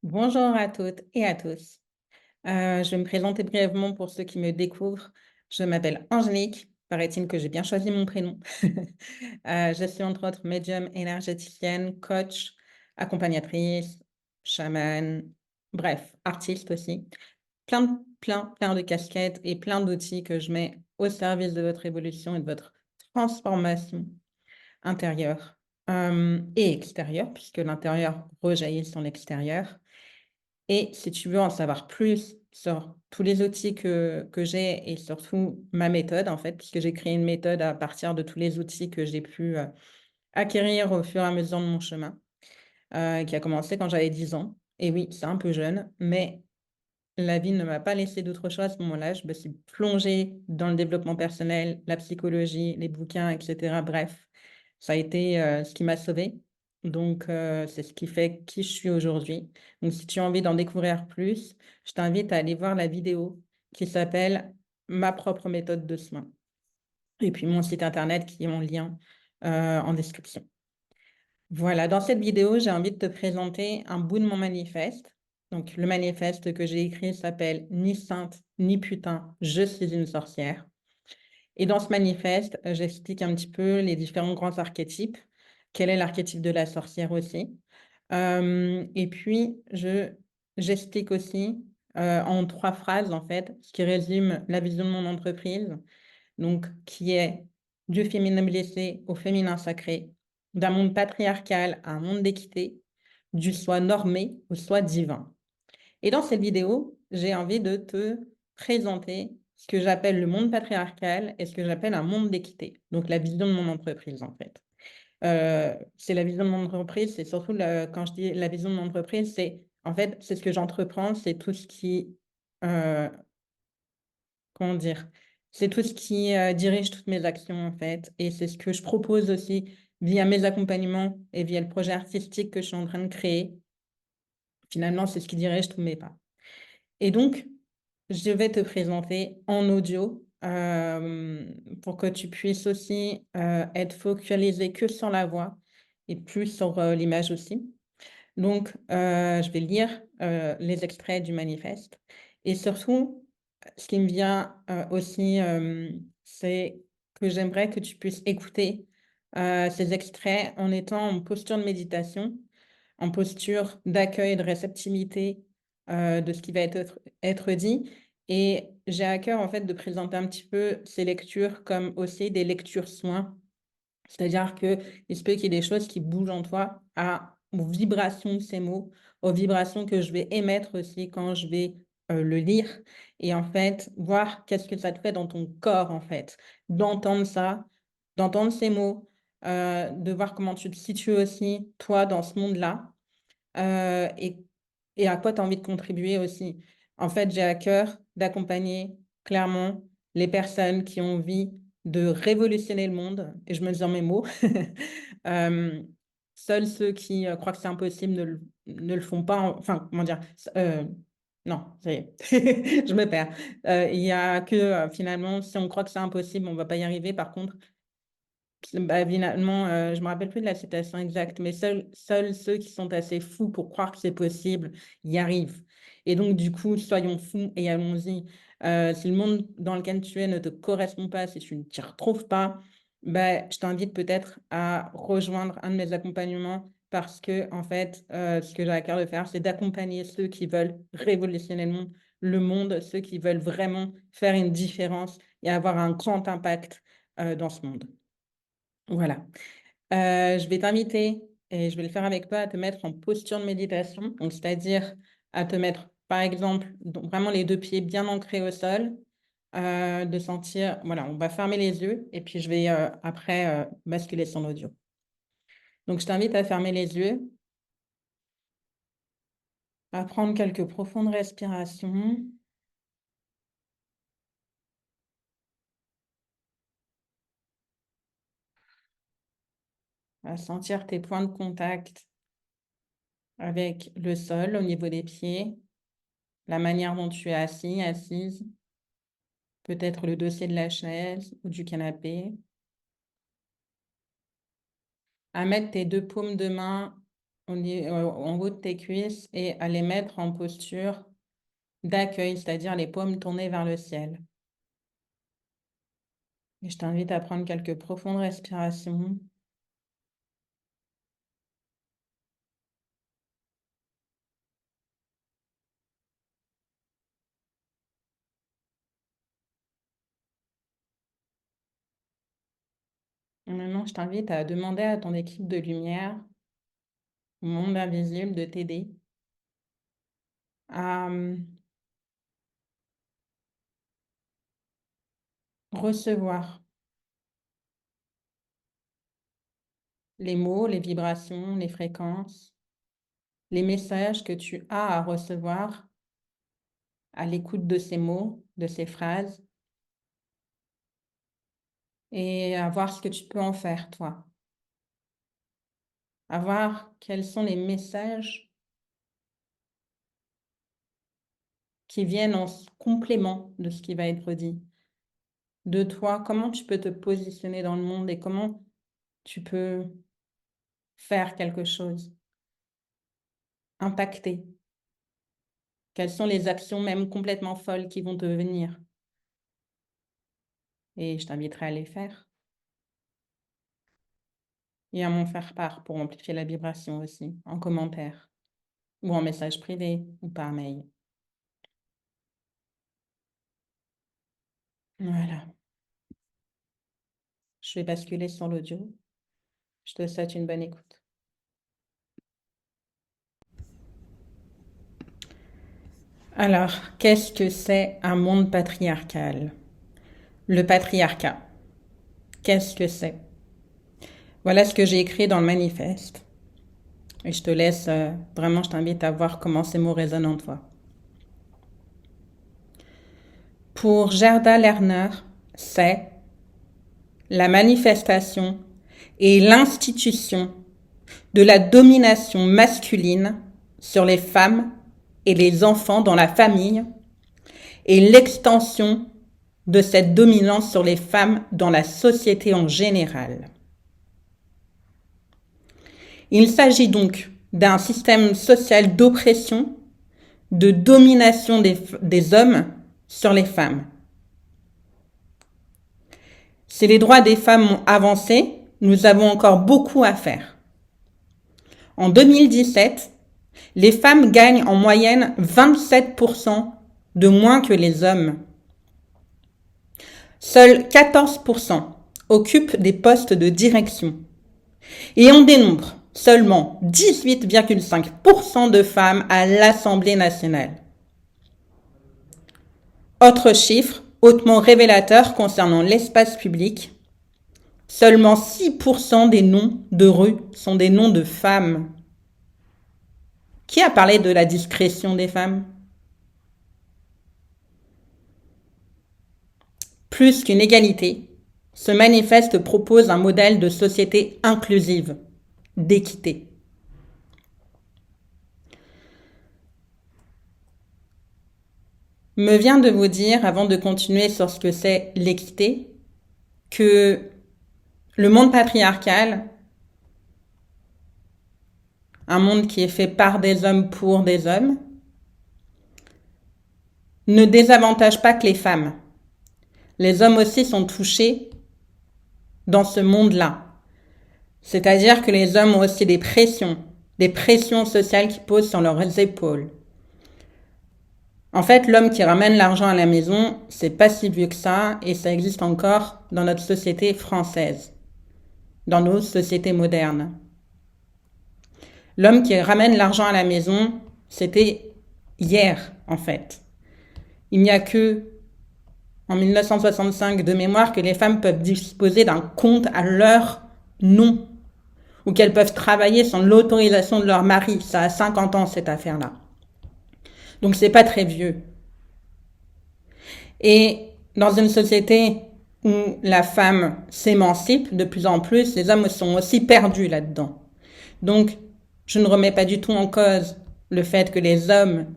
Bonjour à toutes et à tous. Je vais me présenter brièvement pour ceux qui me découvrent. Je m'appelle Angélique. Paraît-il que j'ai bien choisi mon prénom. Je suis entre autres médium énergéticienne, coach, accompagnatrice, chamane, bref, artiste aussi. Plein de casquettes et plein d'outils que je mets au service de votre évolution et de votre transformation intérieure et extérieure, puisque l'intérieur rejaillit sur l'extérieur. Et si tu veux en savoir plus sur tous les outils que j'ai et surtout ma méthode, en fait, puisque j'ai créé une méthode à partir de tous les outils que j'ai pu acquérir au fur et à mesure de mon chemin, qui a commencé quand j'avais 10 ans. Et oui, c'est un peu jeune, mais la vie ne m'a pas laissé d'autre choix à ce moment-là. Je me suis plongée dans le développement personnel, la psychologie, les bouquins, etc. Bref, ça a été ce qui m'a sauvée. Donc, c'est ce qui fait qui je suis aujourd'hui. Donc, si tu as envie d'en découvrir plus, je t'invite à aller voir la vidéo qui s'appelle Ma propre méthode de soins. Et puis, mon site internet qui est en lien en description. Voilà, dans cette vidéo, j'ai envie de te présenter un bout de mon manifeste. Donc, le manifeste que j'ai écrit s'appelle Ni sainte, ni putain, je suis une sorcière. Et dans ce manifeste, j'explique un petit peu les différents grands archétypes. Quel est l'archétype de la sorcière aussi. Et puis, j'explique aussi en 3 phrases, en fait, ce qui résume la vision de mon entreprise, donc qui est du féminin blessé au féminin sacré, d'un monde patriarcal à un monde d'équité, du soi normé au soi divin. Et dans cette vidéo, j'ai envie de te présenter ce que j'appelle le monde patriarcal et ce que j'appelle un monde d'équité, donc la vision de mon entreprise en fait. C'est la vision de mon entreprise, c'est surtout quand je dis la vision de mon entreprise, c'est en fait, c'est ce que j'entreprends, c'est tout ce qui, euh, comment dire, c'est tout ce qui dirige toutes mes actions en fait, et c'est ce que je propose aussi via mes accompagnements et via le projet artistique que je suis en train de créer. Finalement, c'est ce qui dirige tous mes pas. Et donc, je vais te présenter en audio pour que tu puisses aussi être focalisé que sur la voix et plus sur l'image aussi. Donc, je vais lire les extraits du manifeste. Et surtout, ce qui me vient aussi, c'est que j'aimerais que tu puisses écouter ces extraits en étant en posture de méditation, en posture d'accueil et de réceptivité de ce qui va être dit. Et j'ai à cœur, en fait, de présenter un petit peu ces lectures comme aussi des lectures soins. C'est-à-dire que il se peut qu'il y ait des choses qui bougent en toi aux vibrations de ces mots, aux vibrations que je vais émettre aussi quand je vais le lire. Et en fait, voir qu'est-ce que ça te fait dans ton corps, en fait, d'entendre ça, d'entendre ces mots, de voir comment tu te situes aussi, toi, dans ce monde-là, euh, et, et à quoi tu as envie de contribuer aussi. En fait, j'ai à cœur d'accompagner clairement les personnes qui ont envie de révolutionner le monde, et je me dis dans mes mots. Euh, Seuls ceux qui croient que c'est impossible ne le font pas. Enfin, comment dire? euh, non, ça y est, je me perds. Il y a que finalement, si on croit que c'est impossible, on ne va pas y arriver. Par contre, bah, finalement, je me rappelle plus de la citation exacte, mais seuls ceux qui sont assez fous pour croire que c'est possible y arrivent. Et donc, du coup, soyons fous et allons-y. Si le monde dans lequel tu es ne te correspond pas, si tu ne t'y retrouves pas, bah, je t'invite peut-être à rejoindre un de mes accompagnements parce que, en fait, ce que j'ai à cœur de faire, c'est d'accompagner ceux qui veulent révolutionner le monde, ceux qui veulent vraiment faire une différence et avoir un grand impact, dans ce monde. Voilà. Je vais t'inviter, et je vais le faire avec toi, à te mettre en posture de méditation, donc c'est-à-dire à te mettre, par exemple, donc vraiment les 2 pieds bien ancrés au sol, de sentir, voilà, on va fermer les yeux, et puis je vais après basculer sur l'audio. Donc je t'invite à fermer les yeux, à prendre quelques profondes respirations, à sentir tes points de contact avec le sol au niveau des pieds, la manière dont tu es assis, assise, peut-être le dossier de la chaise ou du canapé, à mettre tes 2 paumes de main en haut de tes cuisses et à les mettre en posture d'accueil, c'est-à-dire les paumes tournées vers le ciel. Et je t'invite à prendre quelques profondes respirations. Et maintenant, je t'invite à demander à ton équipe de lumière, au monde invisible, de t'aider à recevoir les mots, les vibrations, les fréquences, les messages que tu as à recevoir à l'écoute de ces mots, de ces phrases, et à voir ce que tu peux en faire, toi. À voir quels sont les messages qui viennent en complément de ce qui va être dit. De toi, comment tu peux te positionner dans le monde et comment tu peux faire quelque chose, impacter. Quelles sont les actions même complètement folles qui vont te venir? Et je t'inviterai à les faire et à m'en faire part pour amplifier la vibration aussi, en commentaire ou en message privé ou par mail. Voilà, je vais basculer sur l'audio. Je te souhaite une bonne écoute. Alors, qu'est-ce que c'est un monde patriarcal? Le patriarcat, qu'est-ce que c'est? Voilà ce que j'ai écrit dans le manifeste. Et je te laisse, vraiment, je t'invite à voir comment ces mots résonnent en toi. Pour Gerda Lerner, c'est la manifestation et l'institution de la domination masculine sur les femmes et les enfants dans la famille et l'extension de cette dominance sur les femmes dans la société en général. Il s'agit donc d'un système social d'oppression, de domination des hommes sur les femmes. Si les droits des femmes ont avancé, nous avons encore beaucoup à faire. En 2017, les femmes gagnent en moyenne 27% de moins que les hommes. Seuls 14% occupent des postes de direction. Et on dénombre seulement 18,5% de femmes à l'Assemblée nationale. Autre chiffre hautement révélateur concernant l'espace public, seulement 6% des noms de rues sont des noms de femmes. Qui a parlé de la discrétion des femmes? Plus qu'une égalité, ce manifeste propose un modèle de société inclusive, d'équité. Me vient de vous dire, avant de continuer sur ce que c'est l'équité, que le monde patriarcal, un monde qui est fait par des hommes pour des hommes, ne désavantage pas que les femmes. Les hommes aussi sont touchés dans ce monde-là. C'est-à-dire que les hommes ont aussi des pressions sociales qui posent sur leurs épaules. En fait, l'homme qui ramène l'argent à la maison, c'est pas si vieux que ça et ça existe encore dans notre société française, dans nos sociétés modernes. L'homme qui ramène l'argent à la maison, c'était hier, en fait. Il n'y a que en 1965 de mémoire que les femmes peuvent disposer d'un compte à leur nom ou qu'elles peuvent travailler sans l'autorisation de leur mari. Ça a 50 ans, cette affaire-là. Donc, c'est pas très vieux. Et dans une société où la femme s'émancipe de plus en plus, les hommes sont aussi perdus là-dedans. Donc, je ne remets pas du tout en cause le fait que les hommes...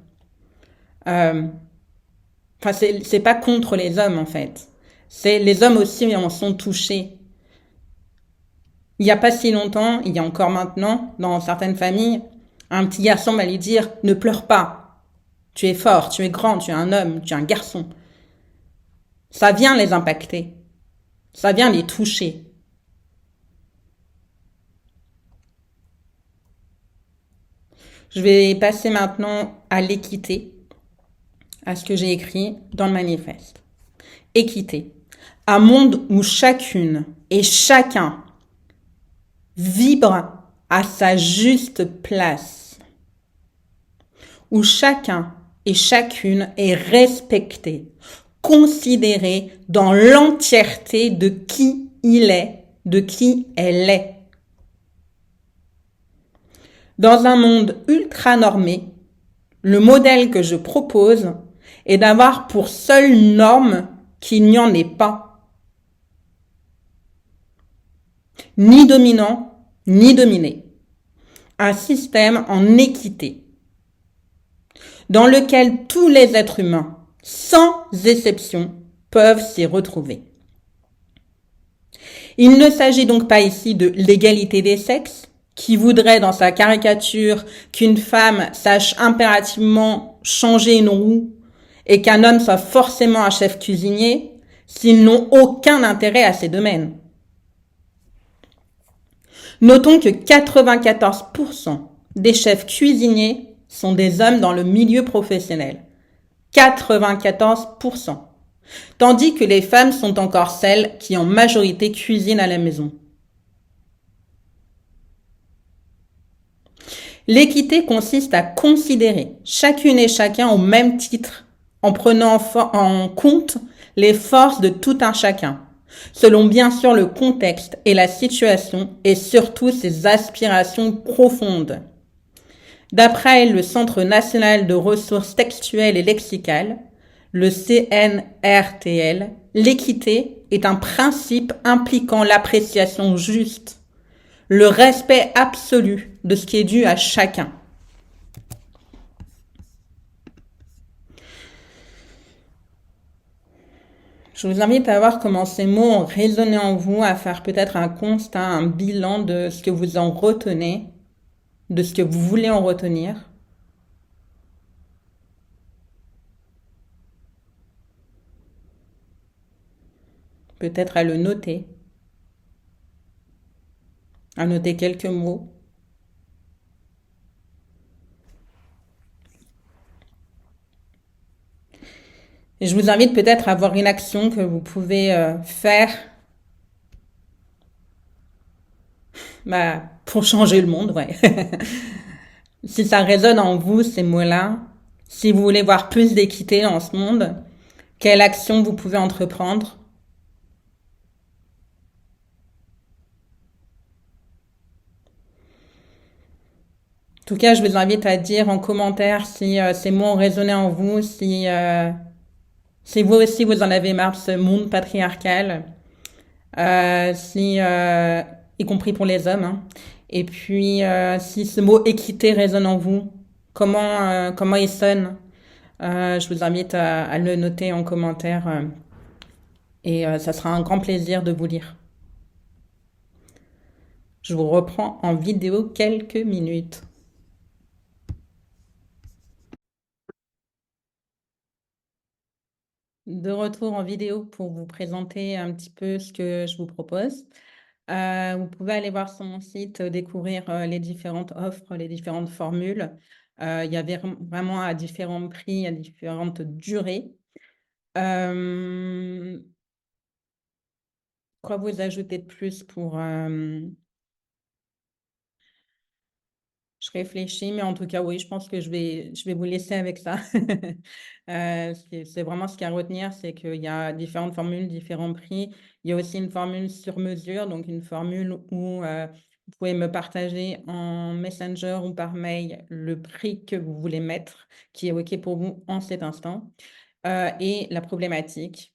c'est pas contre les hommes, en fait. C'est les hommes aussi en sont touchés. Il n'y a pas si longtemps, il y a encore maintenant, dans certaines familles, un petit garçon va lui dire « Ne pleure pas, tu es fort, tu es grand, tu es un homme, tu es un garçon ». Ça vient les impacter, ça vient les toucher. Je vais passer maintenant à l'équité, à ce que j'ai écrit dans le manifeste. Équité. Un monde où chacune et chacun vibre à sa juste place, où chacun et chacune est respecté, considéré dans l'entièreté de qui il est, de qui elle est. Dans un monde ultra normé, le modèle que je propose est d'avoir pour seule norme qu'il n'y en ait pas. Ni dominant, ni dominé. Un système en équité, dans lequel tous les êtres humains, sans exception, peuvent s'y retrouver. Il ne s'agit donc pas ici de l'égalité des sexes, qui voudrait dans sa caricature qu'une femme sache impérativement changer une roue et qu'un homme soit forcément un chef cuisinier, s'ils n'ont aucun intérêt à ces domaines. Notons que 94% des chefs cuisiniers sont des hommes dans le milieu professionnel. 94%. Tandis que les femmes sont encore celles qui en majorité cuisinent à la maison. L'équité consiste à considérer chacune et chacun au même titre, en prenant en compte les forces de tout un chacun, selon bien sûr le contexte et la situation et surtout ses aspirations profondes. D'après le Centre national de ressources textuelles et lexicales, le CNRTL, l'équité est un principe impliquant l'appréciation juste, le respect absolu de ce qui est dû à chacun. Je vous invite à voir comment ces mots ont résonné en vous, à faire peut-être un constat, un bilan de ce que vous en retenez, de ce que vous voulez en retenir. Peut-être à noter quelques mots. Et je vous invite peut-être à avoir une action que vous pouvez faire pour changer le monde, ouais. Si ça résonne en vous, ces mots-là, si vous voulez voir plus d'équité dans ce monde, quelle action vous pouvez entreprendre? En tout cas, je vous invite à dire en commentaire si ces mots ont résonné en vous, si vous aussi vous en avez marre de ce monde patriarcal, y compris pour les hommes, hein. Et puis, si ce mot équité résonne en vous, comment il sonne? Je vous invite à le noter en commentaire et ça sera un grand plaisir de vous lire. Je vous reprends en vidéo quelques minutes. De retour en vidéo pour vous présenter un petit peu ce que je vous propose. Vous pouvez aller voir sur mon site, découvrir les différentes offres, les différentes formules. Il y a vraiment à différents prix, à différentes durées. Euh, Quoi vous ajouter de plus pour... Je réfléchis, mais en tout cas, oui, je pense que je vais vous laisser avec ça. C'est vraiment ce qu'il y a à retenir, c'est qu'il y a différentes formules, différents prix. Il y a aussi une formule sur mesure, donc une formule où vous pouvez me partager en Messenger ou par mail le prix que vous voulez mettre, qui est OK pour vous en cet instant, et la problématique.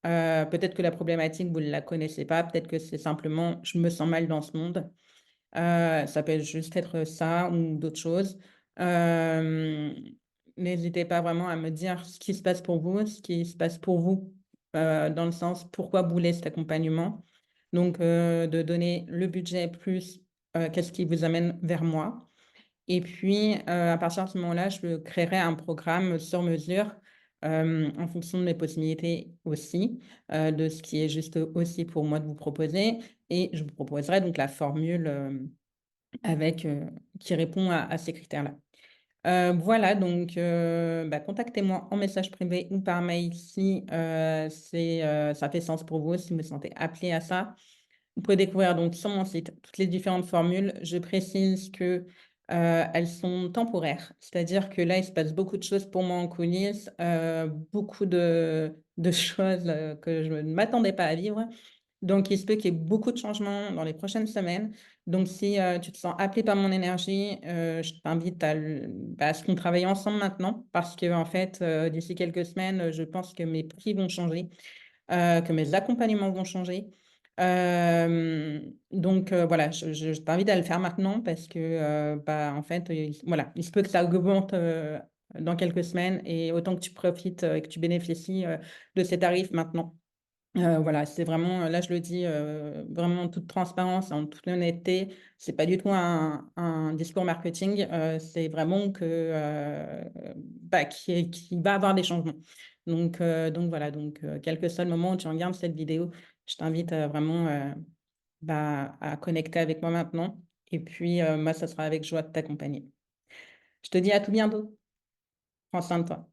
Peut-être que la problématique, vous ne la connaissez pas, peut-être que c'est simplement: «Je me sens mal dans ce monde». Ça peut juste être ça ou d'autres choses. Hem, N'hésitez pas vraiment à me dire ce qui se passe pour vous, ce qui se passe pour vous, dans le sens pourquoi vous voulez cet accompagnement. Donc, de donner le budget plus, qu'est-ce qui vous amène vers moi et puis, à partir de ce moment-là, je créerai un programme sur mesure, en fonction de mes possibilités aussi, de ce qui est juste aussi pour moi de vous proposer et je vous proposerai donc la formule, avec, qui répond à ces critères-là. Voilà donc, bah, contactez-moi en message privé ou par mail si, ça fait sens pour vous, si vous vous sentez appelé à ça. Vous pouvez découvrir donc sur mon site toutes les différentes formules. Je précise que, elles sont temporaires. C'est-à-dire que là, il se passe beaucoup de choses pour moi en coulisses, beaucoup de choses, que je ne m'attendais pas à vivre. Donc il se peut qu'il y ait beaucoup de changements dans les prochaines semaines. Donc si, tu te sens appelé par mon énergie, je t'invite à ce qu'on travaille ensemble maintenant parce qu'en fait, d'ici quelques semaines, je pense que mes prix vont changer, que mes accompagnements vont changer. Donc voilà, je t'invite à le faire maintenant parce que, bah, en fait, voilà, il se peut que ça augmente, dans quelques semaines et autant que tu profites, et que tu bénéficies, de ces tarifs maintenant. Voilà, c'est vraiment, là je le dis, vraiment en toute transparence, en toute honnêteté, c'est pas du tout un discours marketing, c'est vraiment que, bah, qui va avoir des changements. Donc voilà, donc quel que soit le moment où tu regardes cette vidéo, je t'invite, vraiment, bah, à connecter avec moi maintenant et puis, moi, ça sera avec joie de t'accompagner. Je te dis à tout bientôt. Prends soin de toi.